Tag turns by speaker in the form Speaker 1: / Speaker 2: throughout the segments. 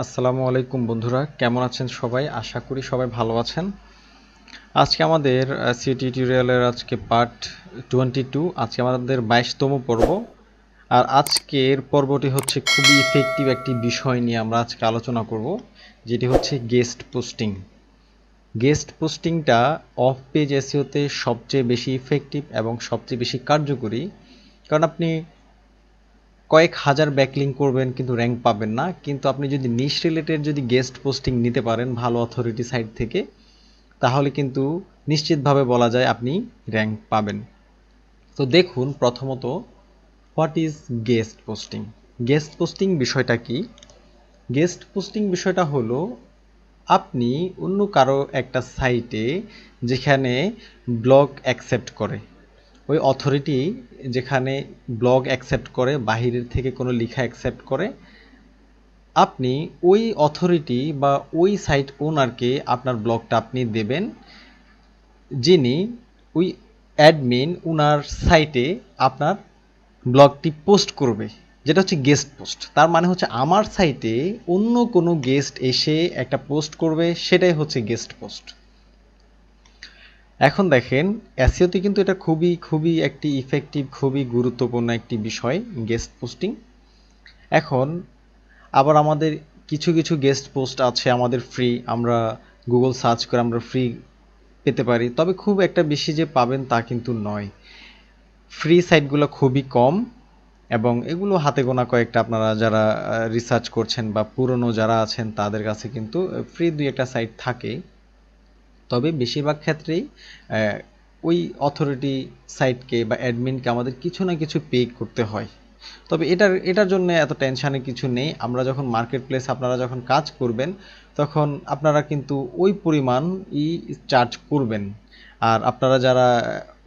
Speaker 1: আসসালামু আলাইকুম বন্ধুরা, কেমন আছেন সবাই? আশা করি সবাই ভালো আছেন। আজকে আমাদের সি টিউটোরিয়ালের পার্ট 22। আজকে আমাদের 22তম পর্ব। আর আজকের পর্বটি হচ্ছে খুবই ইফেক্টিভ একটি বিষয় নিয়ে আমরা আজকে আলোচনা করব, যেটি হচ্ছে গেস্ট পোস্টিং। গেস্ট পোস্টিংটা অফ পেজ এসইওতে সবচেয়ে বেশি ইফেক্টিভ এবং সবচেয়ে বেশি কার্যকরী। কারণ আপনি কয়েক হাজার ব্যাকলিঙ্ক করবেন কিন্তু র্যাঙ্ক পাবেন না, কিন্তু আপনি যদি নিশ রিলেটেড যদি গেস্ট পোস্টিং নিতে পারেন ভালো অথরিটি সাইট থেকে, তাহলে কিন্তু নিশ্চিতভাবে বলা যায় আপনি র্যাঙ্ক পাবেন। তো দেখুন, প্রথমত what is guest posting. Guest posting বিষয়টা কি? গেস্ট পোস্টিং বিষয়টা হলো আপনি অন্য কারো একটা সাইটে, যেখানে ব্লগ অ্যাকসেপ্ট করে, ওই অথরিটি যেখানে ব্লগ অ্যাকসেপ্ট করে, বাহিরের থেকে কোনো লেখা অ্যাকসেপ্ট করে, আপনি ওই অথরিটি বা ওই সাইট ওনারকে আপনার ব্লগটা আপনি দেবেন, যিনি ওই অ্যাডমিন ওনার সাইটে আপনার ব্লগটি পোস্ট করবে, যেটা হচ্ছে গেস্ট পোস্ট। তার মানে হচ্ছে আমার সাইটে অন্য কোনো গেস্ট এসে একটা পোস্ট করবে, সেটাই হচ্ছে গেস্ট পোস্ট। এখন দেখেন, এসইওতে কিন্তু এটা খুবই খুবই একটি ইফেক্টিভ, খুবই গুরুত্বপূর্ণ একটি বিষয় গেস্ট পোস্টিং। এখন আবার আমাদের কিছু কিছু গেস্ট পোস্ট আছে আমাদের ফ্রি, আমরা গুগল সার্চ করে আমরা ফ্রি পেতে পারি, তবে খুব একটা বেশি যে পাবেন তা কিন্তু নয়। ফ্রি সাইটগুলো খুবই কম, এবং এগুলো হাতে গোনা কয়েকটা, আপনারা যারা রিসার্চ করছেন বা পুরনো যারা আছেন তাদের কাছে কিন্তু ফ্রি দুই একটা সাইট থাকে। তবে বেশিরভাগ ক্ষেত্রেই ওই অথরিটি সাইটকে বা অ্যাডমিনকে আমাদের কিছু না কিছু পে করতে হয়। তবে এটার জন্য এত টেনশানের কিছু নেই। আমরা যখন মার্কেট প্লেস আপনারা যখন কাজ করবেন, তখন আপনারা কিন্তু ওই পরিমাণই চার্জ করবেন। আর আপনারা যারা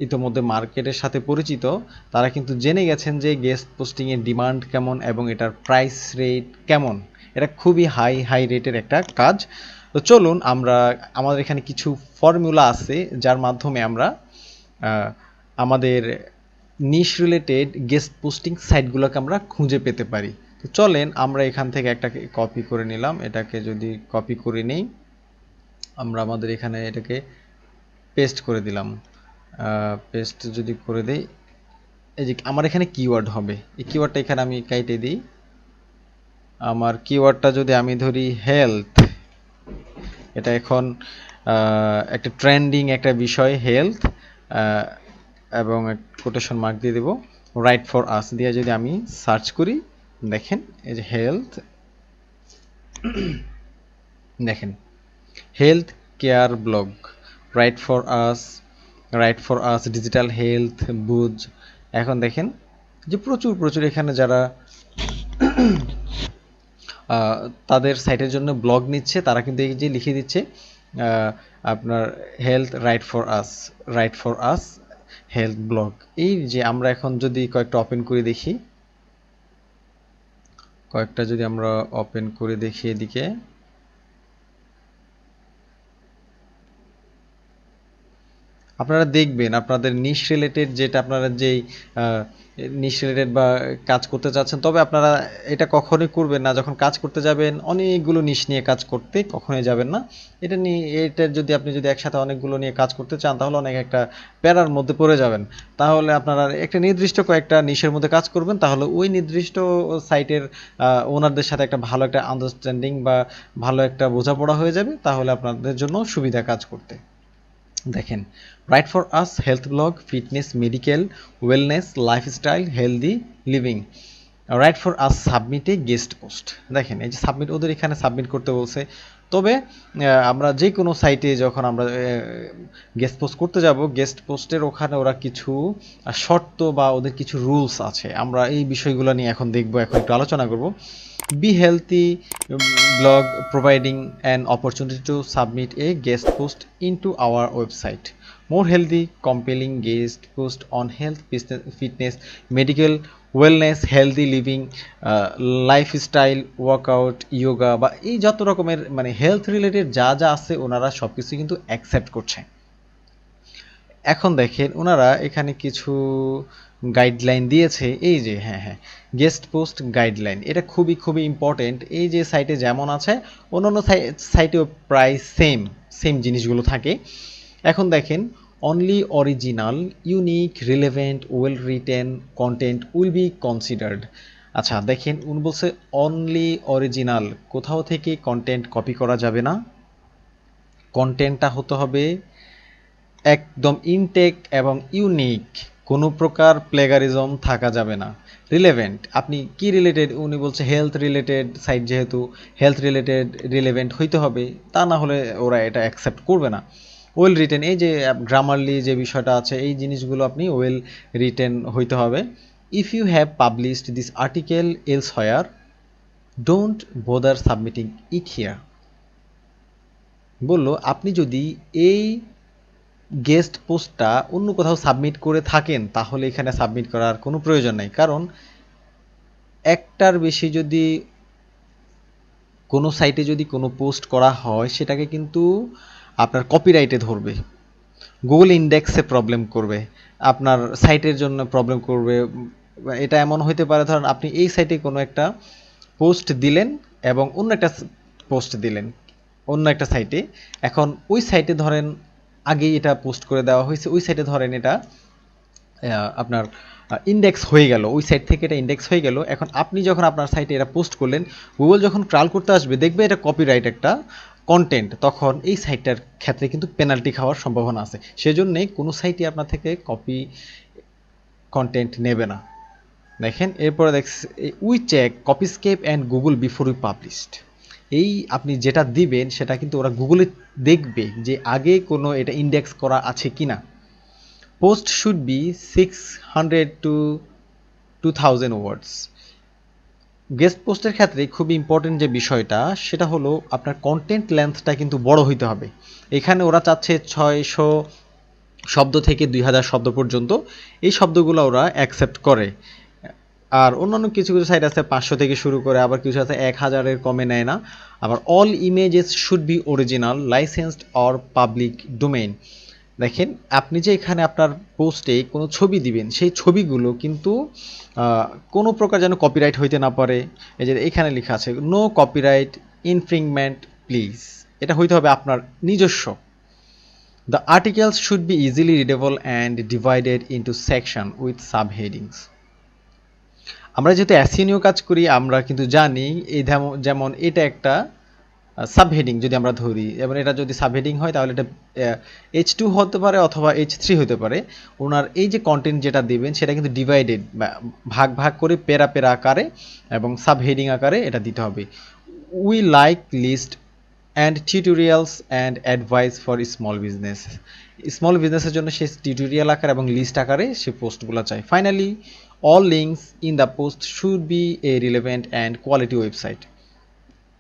Speaker 1: ইতোমধ্যে মার্কেটের সাথে পরিচিত, তারা কিন্তু জেনে গেছেন যে গেস্ট পোস্টিংয়ের ডিমান্ড কেমন এবং এটার প্রাইস রেট কেমন। এটা খুবই হাই হাই রেটের একটা কাজ। তো চলুন, আমাদের এখানে কিছু ফর্মুলা আছে যার মাধ্যমে আমরা আমাদের নিশ রিলেটেড গেস্ট পোস্টিং সাইটগুলোকে আমরা খুঁজে পেতে পারি। তো চলেন আমরা এখান থেকে একটাকে কপি করে নিলাম। এটাকে যদি কপি করে নেই, আমরা আমাদের এখানে এটাকে পেস্ট করে দিলাম। পেস্ট যদি করে দেই, এই যে আমার এখানে কিওয়ার্ড হবে, এই কিওয়ার্ডটা এখানে আমি কাইটে দিই। আমার কিওয়ার্ডটা যদি আমি ধরি হেলথ, এটা এখন একটা ট্রেন্ডিং একটা বিষয় হেলথ, এবং কোটেশন মার্ক দিয়ে দেব, রাইট ফর আস দিয়ে যদি আমি সার্চ করি, দেখেন এই যে হেলথ, দেখেন health care blog, write for us digital health বুজ। এখন দেখেন যে প্রচুর প্রচুর এখানে যারা তাদের সাইটের জন্য ব্লগ নিচ্ছে, তারা কিন্তু এই যে লিখে দিচ্ছে আপনার health right for us health blog. এই যে আমরা এখন যদি কয়েকটা ওপেন করে দেখি, এদিকে আপনারা দেখবেন আপনাদের নিশ রিলেটেড, যেটা আপনারা যেই নিশ রিলেটেড বা কাজ করতে চাচ্ছেন, তবে আপনারা এটা কখনোই করবেন না যখন কাজ করতে যাবেন অনেকগুলো নিশ নিয়ে কাজ করতে কখনোই যাবেন না। এটার যদি আপনি যদি একসাথে অনেকগুলো নিয়ে কাজ করতে চান, তাহলে অনেক একটা প্যারার মধ্যে পড়ে যাবেন। তাহলে আপনারা একটা নির্দিষ্ট কয়েকটা নিশের মধ্যে কাজ করবেন, তাহলে ওই নির্দিষ্ট সাইটের ওনারদের সাথে একটা ভালো একটা আন্ডারস্ট্যান্ডিং বা ভালো একটা বোঝাপড়া হয়ে যাবে, তাহলে আপনাদের জন্য সুবিধা কাজ করতে। দেখেন, right for us health blog, fitness, medical, wellness, lifestyle, healthy living, right for us submit a guest post. দেখেন এই যে সাবমিট, ওদের এখানে সাবমিট করতে বলছে। তবে আমরা যে কোনো সাইটে যখন আমরা গেস্ট পোস্ট করতে যাব, গেস্ট পোস্টের ওখানে ওরা কিছু শর্ত বা ওদের কিছু রুলস আছে, আমরা এই বিষয়গুলো নিয়ে এখন দেখব, এখন একটু আলোচনা করব। Be healthy blog providing an opportunity to submit a guest post into our website. More healthy, compelling guest post on health, fitness, medical, wellness, healthy living, lifestyle, workout, yoga বা এই যত রকমের মানে হেলথ রিলেটেড যা যা আছে ওনারা সব কিছু কিন্তু অ্যাকসেপ্ট করছে। এখন দেখেন ওনারা এখানে কিছু গাইডলাইন দিয়েছে, এই যে হ্যাঁ গেস্ট পোস্ট গাইডলাইন, এটা খুবই খুবই ইম্পর্টেন্ট। এই যে সাইটে যেমন আছে অন্যান্য সাইটেও প্রায় সেম সেম জিনিসগুলো থাকে। এখন দেখেন, only original, unique, relevant, well written content will be considered. আচ্ছা দেখেন, উনি বলছে অনলি অরিজিনাল, কোথাও থেকে কন্টেন্ট কপি করা যাবে না, কন্টেন্টটা হতে হবে একদম ইনটেক এবং ইউনিক, কোনো প্রকার প্লেগারিজম থাকা যাবে না। রিলেভেন্ট, আপনি কি রিলেটেড, উনি বলছে হেলথ রিলেটেড সাইট, যেহেতু হেলথ রিলেটেড রিলেভেন্ট হইতে হবে, তা না হলে ওরা এটা অ্যাকসেপ্ট করবে না। ওয়েল রিটেন, এই যে গ্রামারলি যে বিষয়টা আছে, এই জিনিসগুলো আপনি ওয়েল রিটেন হইতে হবে। If you have published this article elsewhere, don't bother submitting it here. বললো আপনি যদি এই গেস্ট পোস্টটা অন্য কোথাও সাবমিট করে থাকেন তাহলে এখানে সাবমিট করার কোনো প্রয়োজন নাই, কারণ একটার বেশি যদি কোনো সাইটে যদি কোনো পোস্ট করা হয় সেটাকে কিন্তু আপনার কপিরাইটে ধরবে, গুগল ইন্ডেক্সে প্রবলেম করবে, আপনার সাইটের জন্য প্রবলেম করবে। এটা এমন হইতে পারে, ধরেন আপনি এই সাইটে কোনো একটা পোস্ট দিলেন এবং অন্য একটা পোস্ট দিলেন অন্য একটা সাইটে, এখন ওই সাইটে ধরেন আগেই এটা পোস্ট করে দেওয়া হয়েছে, ওই সাইটে ধরেন এটা আপনার ইন্ডেক্স হয়ে গেল, ওই সাইট থেকে এটা ইন্ডেক্স হয়ে গেল। এখন আপনি যখন আপনার সাইটে এটা পোস্ট করলেন, গুগল যখন ট্রাল করতে আসবে দেখবে এটা কপিরাইট একটা কন্টেন্ট, তখন এই সাইটটার ক্ষেত্রে কিন্তু পেনাল্টি খাওয়ার সম্ভাবনা আছে। সেজন্যই কোনো সাইটই আপনার থেকে কপি কন্টেন্ট নেবে না। দেখেন এরপরে দেখছি, we check Copyscape and Google before we published. এই আপনি যেটা দিবেন সেটা কিন্তু ওরা গুগলে দেখবে যে আগে কোনো এটা ইন্ডেক্স করা আছে কি না। Post should be 600 to 2000 words. Guest পোস্টের ক্ষেত্রে খুবই ইম্পর্টেন্ট যে বিষয়টা সেটা হলো আপনার কন্টেন্ট লেন্থটা কিন্তু বড় হইতে হবে। এখানে ওরা চাচ্ছে 600 শব্দ থেকে 2000 শব্দ পর্যন্ত, এই শব্দগুলো ওরা অ্যাকসেপ্ট করে। আর অন্যান্য কিছু কিছু সাইট আছে 500 থেকে শুরু করে, আবার কিছু আছে 1000-এর কমে নেয় না। আবার all images should be original, licensed or public domain. দেখেন আপনি যে এখানে আপনার পোস্টে কোনো ছবি দিবেন সেই ছবিগুলো কিন্তু কোনো প্রকার যেন কপিরাইট হইতে না পারে। এই যে এখানে লেখা আছে নো কপিরাইট ইনফ্রিংমেন্ট প্লিজ, এটা হইতে হবে আপনার নিজস্ব। The articles should be easily readable and divided into section with subheadings. আমরা যেহেতু এসইও নিয়েও কাজ করি আমরা কিন্তু জানি এই যেমন এটা একটা সাবহেডিং যদি আমরা ধরি, এবং এটা যদি সাবহেডিং হয় তাহলে এটা H2 হতে পারে অথবা H3 হতে পারে। ওনার এই যে কন্টেন্ট যেটা দিবেন সেটা কিন্তু ডিভাইডেড, ভাগ ভাগ করে পেরা পেরা আকারে এবং সাবহেডিং আকারে এটা দিতে হবে। We like list and tutorials and advice for small business. Small বিজনেসের জন্য সে টিউটোরিয়াল আকার এবং লিস্ট আকারে সে পোস্টগুলো চায়। Finally all links in the post should B A relevant and quality website.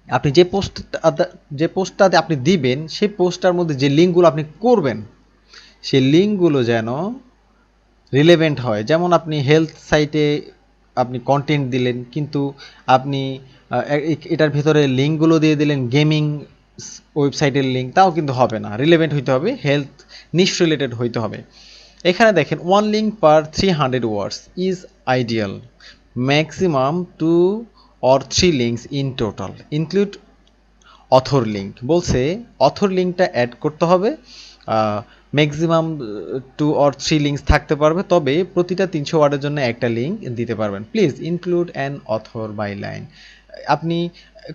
Speaker 1: আপনি যে পোস্টটাতে আপনি দিবেন সেই পোস্টটার মধ্যে যে লিঙ্কগুলো আপনি করবেন সেই লিঙ্কগুলো যেন রিলেভেন্ট হয়। যেমন আপনি হেলথ সাইটে আপনি কন্টেন্ট দিলেন কিন্তু আপনি এটার ভেতরে লিঙ্কগুলো দিয়ে দিলেন গেমিং ওয়েবসাইটের লিঙ্ক, তাও কিন্তু হবে না, রিলেভেন্ট হইতে হবে, হেলথ নিশ রিলেটেড হইতে হবে। এখানে দেখেন 1 link per 300 words is ideal, maximum 2 or 3 links in total include author link। বলছে অথর লিঙ্কটা অ্যাড করতে হবে, ম্যাক্সিমাম 2 or 3 লিঙ্কস থাকতে পারবে, তবে প্রতিটা 300 ওয়ার্ডের জন্য একটা লিঙ্ক দিতে পারবেন। Please include an author by line, আপনি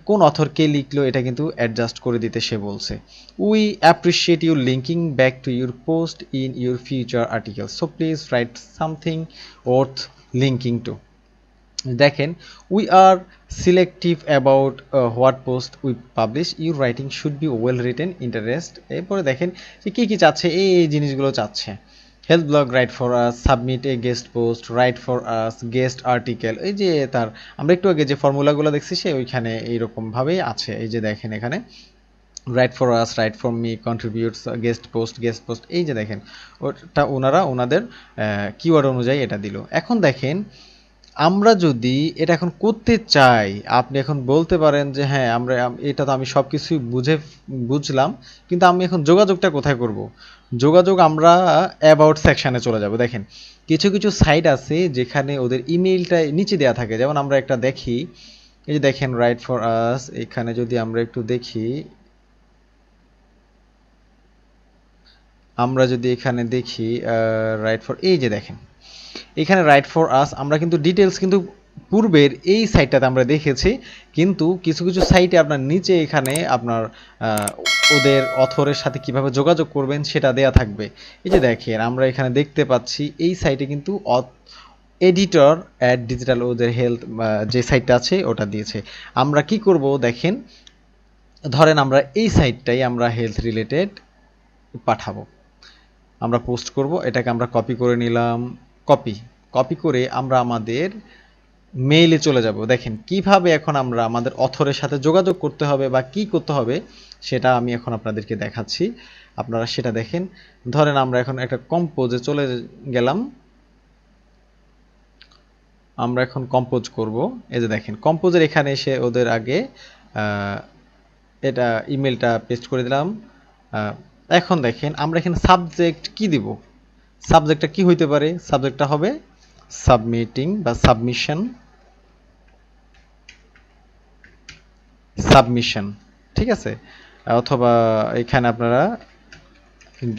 Speaker 1: কোন অথরকে লিখলো এটা কিন্তু অ্যাডজাস্ট করে দিতে সে বলছে। We appreciate your linking back to your post in your future article, so please write something worth linking to. দেখেন we are selective about what post we publish, your writing should be well written interest. এরপরে দেখেন যে কী কী চাচ্ছে, এই জিনিসগুলো চাচ্ছে। Health blog write for us, submit a guest post write for us, guest article. এই যে তার আমরা একটু আগে যে ফর্মুলাগুলো দেখছি সে ওইখানে এইরকমভাবেই আছে। এই যে দেখেন এখানে right for us, right for me, contributes, guest post, এই যে দেখেন ওটা ওনারা ওনাদের কিওয়ার্ড অনুযায়ী এটা দিল। এখন দেখেন আমরা যদি এটা এখন করতে চাই, আপনি এখন বলতে পারেন যে হ্যাঁ এটা তো আমি সব কিছুই বুঝলাম, কিন্তু আমি এখন যোগাযোগটা কোথায় করব? যোগাযোগ আমরা অ্যাবাউট সেকশানে চলে যাব। দেখেন কিছু কিছু সাইট আছে যেখানে ওদের ইমেইলটা নিচে দেওয়া থাকে, যেমন আমরা একটা দেখি, এই যে দেখেন রাইট ফর আস, এখানে যদি আমরা একটু দেখি, আমরা যদি এখানে দেখি রাইট ফর, এই যে দেখেন এখানে রাইট ফর আস, আমরা কিন্তু ডিটেলস কিন্তু পূর্বের এই সাইটটাতে আমরা দেখেছি, কিন্তু কিছু কিছু সাইটে আপনার নিচে এখানে আপনার ওদের অথরের সাথে কিভাবে যোগাযোগ করবেন সেটা দেয়া থাকবে। এই যে দেখেন আমরা এখানে দেখতে পাচ্ছি এই সাইটে কিন্তু এডিটর অ্যাট ডিজিটাল ওদের হেলথ যে সাইটটা আছে ওটা দিয়েছে। আমরা কি করব দেখেন, ধরেন আমরা এই সাইটটাই আমরা হেলথ রিলেটেড পাঠাবো, আমরা পোস্ট করব, এটাকে আমরা কপি করে নিলাম, কপি করে আমরা আমাদের মেইলে চলে যাব। দেখেন কিভাবে এখন আমরা আমাদের অথরের সাথে যোগাযোগ করতে হবে বা কি করতে হবে সেটা আমি এখন আপনাদেরকে দেখাচ্ছি, আপনারা সেটা দেখেন। ধরেন আমরা এখন একটা কম্পোজে চলে গেলাম, আমরা এখন কম্পোজ করব। এই যে দেখেন কম্পোজের এখানে এসে ওদের আগে এটা ইমেলটা পেস্ট করে দিলাম। এখন দেখেন আমরা এখানে সাবজেক্ট কি দিব, সাবজেক্টটা কি হইতে পারে, সাবজেক্টটা হবে সাবমিটিং বা সাবমিশন, ঠিক আছে, অথবা এখানে আপনারা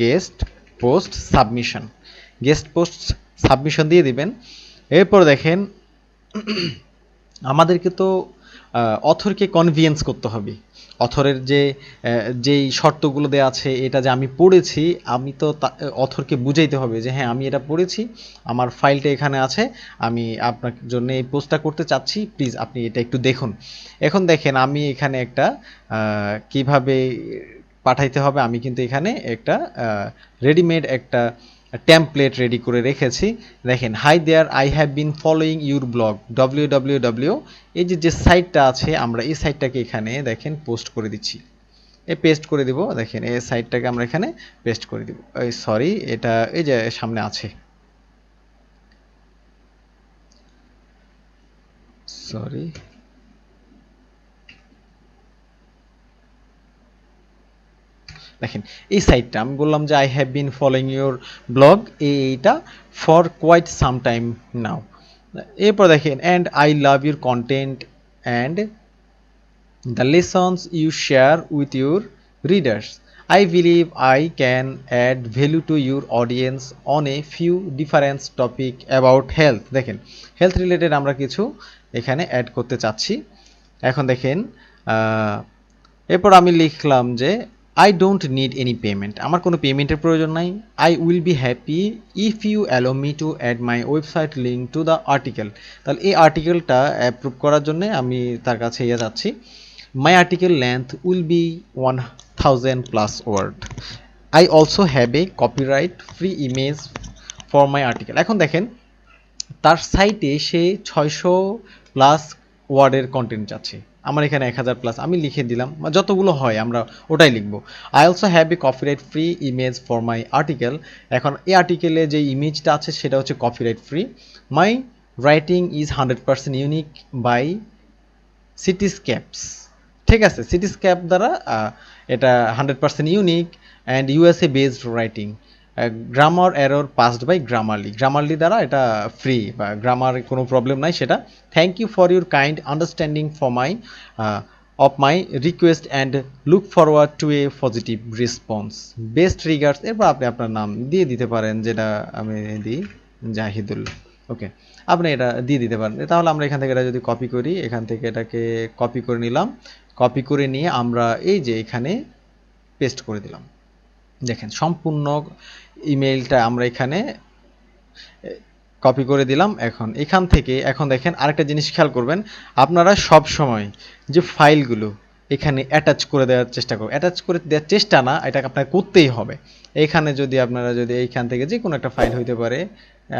Speaker 1: গেস্ট পোস্ট সাবমিশন দিয়ে দিবেন। এরপর দেখেন আমাদেরকে তো অথরকে কনভিন্স করতে হবে, অথরের যেই শর্তগুলো দেওয়া আছে এটা যে আমি পড়েছি, আমি তো অথরকে বুঝাইতে হবে যে হ্যাঁ আমি এটা পড়েছি, আমার ফাইলটা এখানে আছে, আমি আপনার জন্য এই পোস্টটা করতে চাচ্ছি, প্লিজ আপনি এটা একটু দেখুন। এখন দেখেন আমি এখানে একটা কিভাবে পাঠাইতে হবে, আমি কিন্তু এখানে একটা রেডিমেড একটা টেমপ্লেট রেডি করে রেখেছি। দেখেন hi there, I have been following your blog www, এই যে সাইটটা আছে আমরা এই সাইটটাকে এখানে দেখেন পোস্ট করে দিচ্ছি, পেস্ট করে দিব। দেখেন এই সাইটটাকে আমরা এখানে পেস্ট করে দিব, সরি এটা এই যে সামনে আছে, সরি দেখেন এই সাইটটা আমি বললাম যে I have been following your blog, এইটা for quite some time now. এরপর দেখেন and I love your content and the lessons you share with your readers, I believe I can add value to your audience on a few difference topic about health. দেখেন health related আমরা কিছু এখানে add করতে চাচ্ছি। এখন দেখেন এরপর আমি লিখলাম যে I don't need any payment, আমার কোনো পেমেন্টের প্রয়োজন নাই। I will be happy if you allow me to add my website link to the article, তাহলে এই আর্টিকেলটা অ্যাপ্রুভ করার জন্য আমি তার কাছে যাচ্ছি। My article length will be 1000+ word, I also have a copyright free image for my article. এখন দেখেন তার সাইটে সে 600+ ওয়ার্ডের কন্টেন্ট চাচ্ছে, আমার এখানে 1000+, আমি লিখে দিলাম, যতগুলো হয় আমরা ওটাই লিখবো। I also have a copyright free image for my article, এখন এই আর্টিকেলে যে ইমেজটা আছে সেটা হচ্ছে copyright free. My writing is 100% unique by Copyscape, ঠিক আছে, সিটিস্ক্যাপ দ্বারা এটা 100% unique and USA based writing, grammar error passed by Grammarly দ্বারা এটা ফ্রি বা গ্রামার কোনো প্রবলেম নাই সেটা। Thank you for your kind understanding for my of my request and look forward to A positive response, best regards. এরপর আপনি আপনার নাম দিয়ে দিতে পারেন, যেটা আমি দিই জাহিদুল, ওকে, আপনি এটা দিয়ে দিতে পারেন। তাহলে আমরা এখান থেকে এটা যদি কপি করি, এখান থেকে এটাকে কপি করে নিলাম, কপি করে নিয়ে আমরা এই যে এখানে পেস্ট করে দিলাম। দেখেন সম্পূর্ণ ইমেইলটা আমরা এখানে কপি করে দিলাম। এখন এখান থেকে এখন দেখেন আরেকটা জিনিস খেয়াল করবেন, আপনারা সব সময় যে ফাইলগুলো এখানে অ্যাটাচ করে দেওয়ার চেষ্টা করবেন, অ্যাটাচ করে দেওয়ার চেষ্টা না, এটাকে আপনাকে করতেই হবে। এখানে যদি আপনারা যদি এইখান থেকে যে কোনো একটা ফাইল হইতে পারে,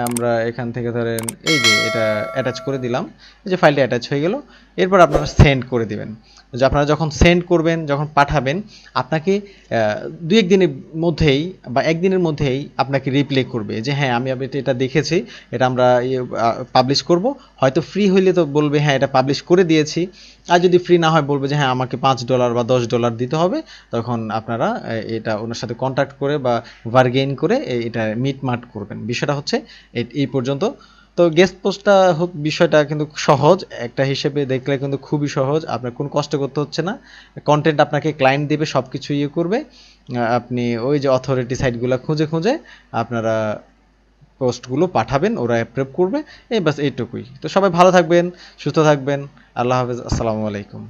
Speaker 1: আমরা এখান থেকে ধরেন এই যে এটা অ্যাটাচ করে দিলাম, এই যে ফাইলটা অ্যাটাচ হয়ে গেল। এরপর আপনারা সেন্ড করে দিবেন। যে আপনারা যখন সেন্ড করবেন, যখন পাঠাবেন, আপনাকে ২-১ দিনের মধ্যেই বা ১ দিনের মধ্যেই আপনাকে রিপ্লাই করবে যে হ্যাঁ আমি এটা দেখেছি, এটা আমরা পাবলিশ করব। হয়তো ফ্রি হইলে তো বলবে হ্যাঁ এটা পাবলিশ করে দিয়েছি, আর যদি ফ্রি না হয় বলবে যে হ্যাঁ আমাকে $5 বা $10 দিতে হবে। তখন আপনারা এটা ওনার সাথে কন্ট্যাক্ট করে বা বার্গেইন করে এটা মিটমাট করবেন। বিষয়টা হচ্ছে এই পর্যন্ত। তো গেস্ট পোস্টটা বিষয়টা কিন্তু সহজ, একটা হিসেবে দেখলে কিন্তু খুবই সহজ, আপনার কোনো কষ্ট করতে হচ্ছে না। কন্টেন্ট আপনাকে ক্লায়েন্ট দেবে, সব কিছু করবে, আপনি ওই যে অথরিটি সাইটগুলো খুঁজে খুঁজে আপনারা পোস্টগুলো পাঠাবেন, ওরা অ্যাপ্রুভ করবে। এই বাস এইটুকুই। তো সবাই ভালো থাকবেন, সুস্থ থাকবেন। আল্লাহ হাফেজ, আসসালামু আলাইকুম।